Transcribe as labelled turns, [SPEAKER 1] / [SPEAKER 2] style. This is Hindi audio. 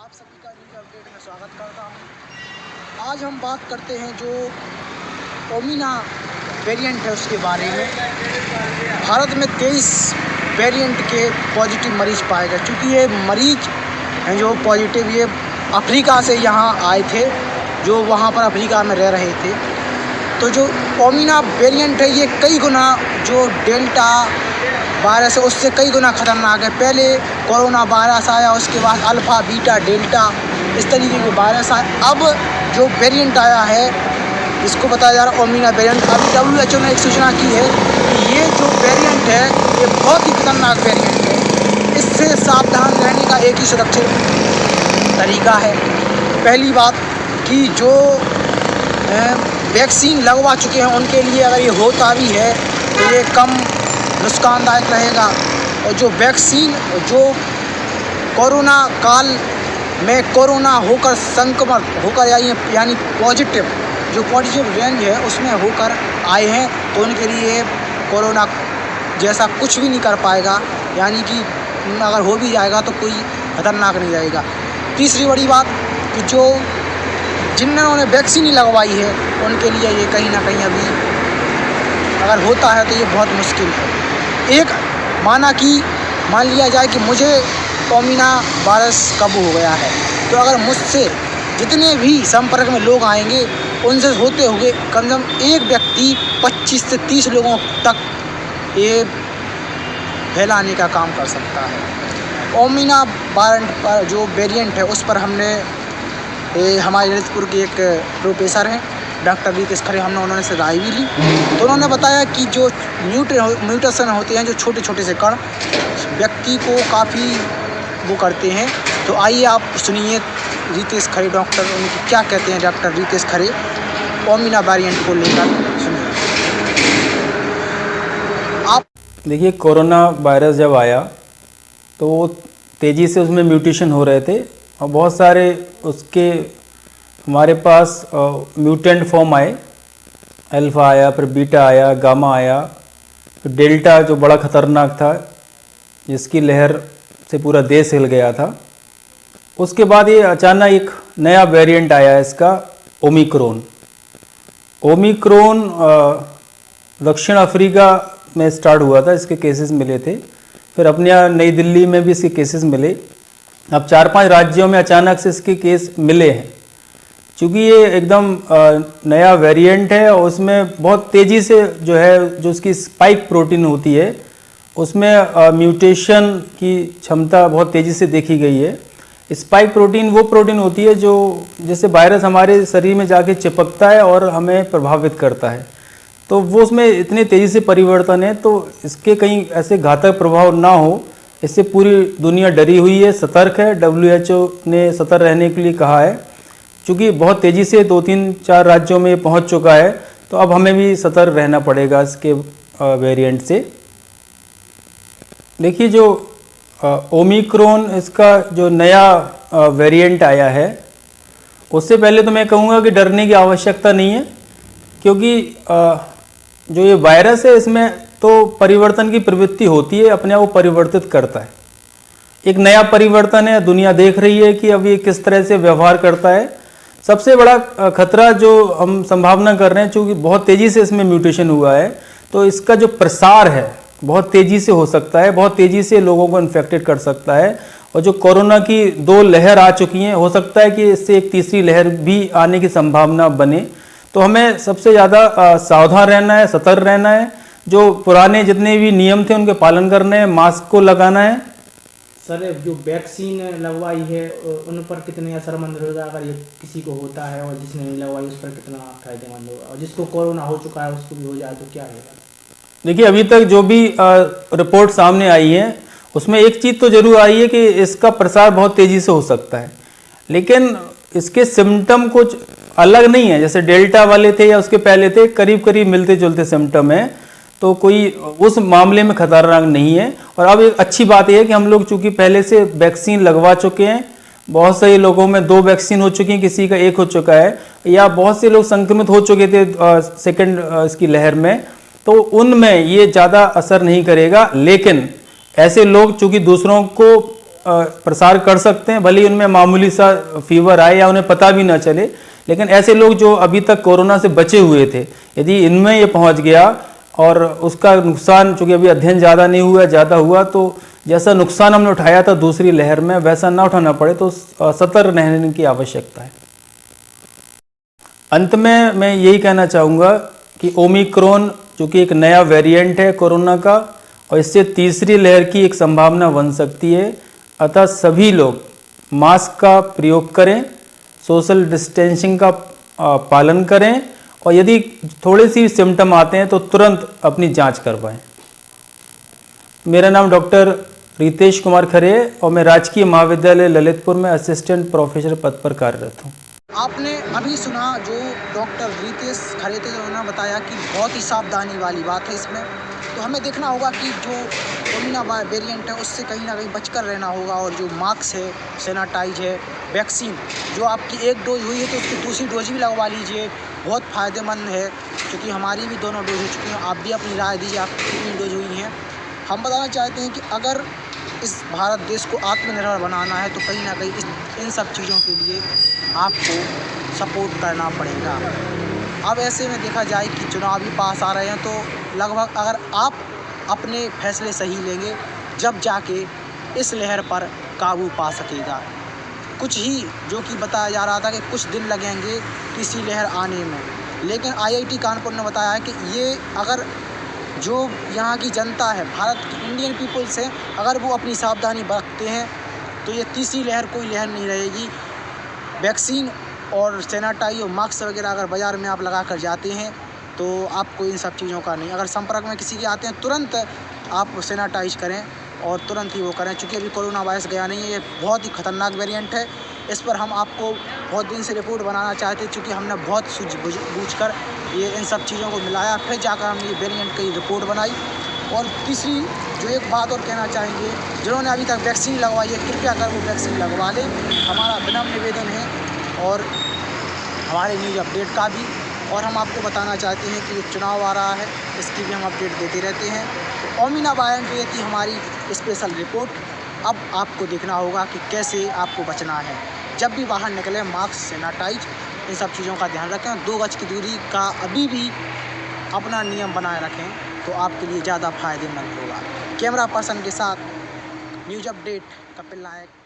[SPEAKER 1] आप सभी का न्यूज़ अपडेट में स्वागत करता हूँ। आज हम बात करते हैं जो ओमिना वेरिएंट है उसके बारे में। भारत में 23 वेरिएंट के पॉजिटिव मरीज पाए गए, क्योंकि ये मरीज हैं जो पॉजिटिव ये अफ्रीका से यहाँ आए थे, जो वहाँ पर अफ्रीका में रह रहे थे। तो जो ओमिना वेरिएंट है ये कई गुना जो डेल्टा वायरस है उससे कई गुना ख़तरनाक है। पहले कोरोना वायरस आया, उसके बाद अल्फ़ा बीटा डेल्टा इस तरीके के वायरस आए। अब जो वेरिएंट आया है इसको बताया जा रहा है ओमिना वेरिएंट। अभी WHO ने एक सूचना की है कि ये जो वेरिएंट है ये बहुत ही खतरनाक वेरिएंट है। इससे सावधान रहने का एक ही सुरक्षित तरीका है। पहली बात कि जो वैक्सीन लगवा चुके हैं उनके लिए अगर ये होता भी है तो ये कम नुकसानदायक रहेगा। और जो वैक्सीन जो कोरोना काल में कोरोना होकर संक्रमण होकर यानी पॉजिटिव रेंज है उसमें होकर आए हैं, तो उनके लिए कोरोना जैसा कुछ भी नहीं कर पाएगा, यानी कि अगर हो भी जाएगा तो कोई खतरनाक नहीं रहेगा। तीसरी बड़ी बात कि जो जिन्होंने वैक्सीन ही लगवाई है उनके लिए ये कहीं ना कहीं अभी अगर होता है तो ये बहुत मुश्किल है। एक मान लिया जाए कि मुझे ओमिना वायरस कब हो गया है, तो अगर मुझसे जितने भी संपर्क में लोग आएंगे उनसे होते हुए कम से कम एक व्यक्ति 25 से 30 लोगों तक ये फैलाने का काम कर सकता है। ओमिना वायरस पर जो वेरिएंट है उस पर हमने हमारे ललितपुर के एक प्रोफेसर हैं डॉक्टर रितेश खरे, उन्होंने से राय भी ली। तो उन्होंने बताया कि जो म्यूटेशन होते हैं, जो छोटे छोटे से कण व्यक्ति को काफ़ी वो करते हैं। तो आइए आप सुनिए रितेश खरे डॉक्टर उनकी क्या कहते हैं। डॉक्टर रितेश खरे ओमिना वेरिएंट को लेकर सुनिए। आप
[SPEAKER 2] देखिए, कोरोना वायरस जब आया तो वो तेज़ी से उसमें म्यूटेशन हो रहे थे और बहुत सारे उसके हमारे पास म्यूटेंट फॉर्म आए। अल्फ़ा आया, फिर बीटा आया, गामा आया, फिर डेल्टा जो बड़ा ख़तरनाक था जिसकी लहर से पूरा देश हिल गया था। उसके बाद ये अचानक एक नया वेरिएंट आया इसका ओमिक्रॉन। दक्षिण अफ्रीका में स्टार्ट हुआ था, इसके केसेस मिले थे। फिर अपने यहाँ नई दिल्ली में भी इसके केसेस मिले। अब 4-5 राज्यों में अचानक से इसके केस मिले हैं। चूँकि ये एकदम नया वेरिएंट है और उसमें बहुत तेज़ी से जो उसकी स्पाइक प्रोटीन होती है उसमें म्यूटेशन की क्षमता बहुत तेज़ी से देखी गई है। स्पाइक प्रोटीन वो प्रोटीन होती है जो जैसे वायरस हमारे शरीर में जाके चिपकता है और हमें प्रभावित करता है, तो वो उसमें इतनी तेज़ी से परिवर्तन है तो इसके कहीं ऐसे घातक प्रभाव ना हो, इससे पूरी दुनिया डरी हुई है, सतर्क है। WHO ने सतर्क रहने के लिए कहा है। चूँकि बहुत तेज़ी से 2-3-4 राज्यों में पहुंच चुका है, तो अब हमें भी सतर्क रहना पड़ेगा इसके वेरिएंट से। देखिए, जो ओमिक्रॉन इसका जो नया वेरिएंट आया है उससे पहले तो मैं कहूँगा कि डरने की आवश्यकता नहीं है, क्योंकि जो ये वायरस है इसमें तो परिवर्तन की प्रवृत्ति होती है, अपने आप को परिवर्तित करता है। एक नया परिवर्तन है, दुनिया देख रही है कि अब ये किस तरह से व्यवहार करता है। सबसे बड़ा खतरा जो हम संभावना कर रहे हैं, चूँकि बहुत तेज़ी से इसमें म्यूटेशन हुआ है तो इसका जो प्रसार है बहुत तेज़ी से हो सकता है, बहुत तेज़ी से लोगों को इन्फेक्टेड कर सकता है। और जो कोरोना की 2 लहर आ चुकी हैं, हो सकता है कि इससे एक तीसरी लहर भी आने की संभावना बने। तो हमें सबसे ज़्यादा सावधान रहना है, सतर्क रहना है। जो पुराने जितने भी नियम थे उनके पालन करने हैं, मास्क को लगाना है।
[SPEAKER 3] सर, जो वैक्सीन लगवाई है उन पर कितने असरमंद होगा अगर ये किसी को होता है, और जिसने नहीं लगवाई उस पर कितना फायदेमंद होगा, और जिसको कोरोना हो चुका है उसको भी हो जाए तो क्या होगा?
[SPEAKER 2] देखिए, अभी तक जो भी रिपोर्ट सामने आई है उसमें एक चीज़ तो जरूर आई है कि इसका प्रसार बहुत तेज़ी से हो सकता है, लेकिन इसके सिम्टम कुछ अलग नहीं है। जैसे डेल्टा वाले थे या उसके पहले थे, करीब करीब मिलते जुलते सिम्टम हैं, तो कोई उस मामले में खतरनाक नहीं है। और अब एक अच्छी बात यह है कि हम लोग चूँकि पहले से वैक्सीन लगवा चुके हैं, बहुत सारे लोगों में 2 वैक्सीन हो चुकी हैं, किसी का 1 हो चुका है, या बहुत से लोग संक्रमित हो चुके थे सेकेंड इसकी लहर में, तो उनमें ये ज़्यादा असर नहीं करेगा। लेकिन ऐसे लोग चूँकि दूसरों को प्रसार कर सकते हैं, भले ही उनमें मामूली सा फीवर आए या उन्हें पता भी ना चले। लेकिन ऐसे लोग जो अभी तक कोरोना से बचे हुए थे, यदि इनमें ये पहुंच गया और उसका नुकसान, चूँकि अभी अध्ययन ज़्यादा नहीं हुआ, ज़्यादा हुआ तो जैसा नुकसान हमने उठाया था दूसरी लहर में वैसा ना उठाना पड़े, तो सतर्क रहने की आवश्यकता है। अंत में मैं यही कहना चाहूँगा कि ओमिक्रॉन जो कि एक नया वेरिएंट है कोरोना का, और इससे तीसरी लहर की एक संभावना बन सकती है। अतः सभी लोग मास्क का प्रयोग करें, सोशल डिस्टेंसिंग का पालन करें, और यदि थोड़े सी सिम्टम आते हैं तो तुरंत अपनी जांच करवाएं। मेरा नाम डॉक्टर रितेश कुमार खरे है और मैं राजकीय महाविद्यालय ललितपुर में असिस्टेंट प्रोफेसर पद पर कार्यरत हूँ।
[SPEAKER 1] आपने अभी सुना जो डॉक्टर रितेश खरे थे, उन्होंने बताया कि बहुत ही सावधानी वाली बात है इसमें। तो हमें देखना होगा कि जो कोरोना वेरिएंट है उससे कहीं ना कहीं बचकर रहना होगा, और जो मास्क है, सैनिटाइज है, वैक्सीन जो आपकी एक डोज हुई है तो उसकी दूसरी डोज भी लगवा लीजिए, बहुत फ़ायदेमंद है। क्योंकि हमारी भी दोनों डोज हो चुकी हैं, आप भी अपनी राय दीजिए आपकी कितनी डोज हुई हैं। हम बताना चाहते हैं कि अगर इस भारत देश को आत्मनिर्भर बनाना है तो कहीं ना कहीं इन सब चीज़ों के लिए आपको सपोर्ट करना पड़ेगा। अब ऐसे में देखा जाए कि चुनाव भी पास आ रहे हैं, तो लगभग अगर आप अपने फैसले सही लेंगे जब जाके इस लहर पर काबू पा सकेगा। कुछ ही जो कि बताया जा रहा था कि कुछ दिन लगेंगे तीसरी लहर आने में, लेकिन IIT कानपुर ने बताया है कि ये अगर जो यहाँ की जनता है, भारत की इंडियन पीपल्स है, अगर वो अपनी सावधानी बरतते हैं तो ये तीसरी लहर कोई लहर नहीं रहेगी। वैक्सीन और सैनिटाइज और मास्क वगैरह अगर बाज़ार में आप लगा कर जाते हैं तो आपको इन सब चीज़ों का नहीं, अगर संपर्क में किसी के आते हैं तुरंत आप सैनिटाइज करें और तुरंत ही वो करें। चूँकि अभी कोरोना वायरस गया नहीं है, ये बहुत ही ख़तरनाक वेरिएंट है। इस पर हम आपको बहुत दिन से रिपोर्ट बनाना चाहते हैं, चूँकि हमने बहुत सूझ बूझ कर ये इन सब चीज़ों को मिलाया, फिर जाकर हमने ये वेरिएंट की रिपोर्ट बनाई। और तीसरी जो एक बात और कहना चाहेंगे, जिन्होंने अभी तक वैक्सीन लगवाई है कृपया कर वो वैक्सीन लगवा लें, हमारा विनम्र निवेदन है। और हमारे न्यूज़ अपडेट का भी, और हम आपको बताना चाहते हैं कि जो चुनाव आ रहा है इसकी भी हम अपडेट देते रहते हैं। तो ओमिना वायरस जो थी हमारी स्पेशल रिपोर्ट। अब आपको देखना होगा कि कैसे आपको बचना है। जब भी बाहर निकले मास्क, सैनिटाइज, इन सब चीज़ों का ध्यान रखें। 2 गज की दूरी का अभी भी अपना नियम बनाए रखें तो आपके लिए ज़्यादा फ़ायदेमंद होगा। कैमरा पर्सन के साथ न्यूज़ अपडेट कपिल नायक।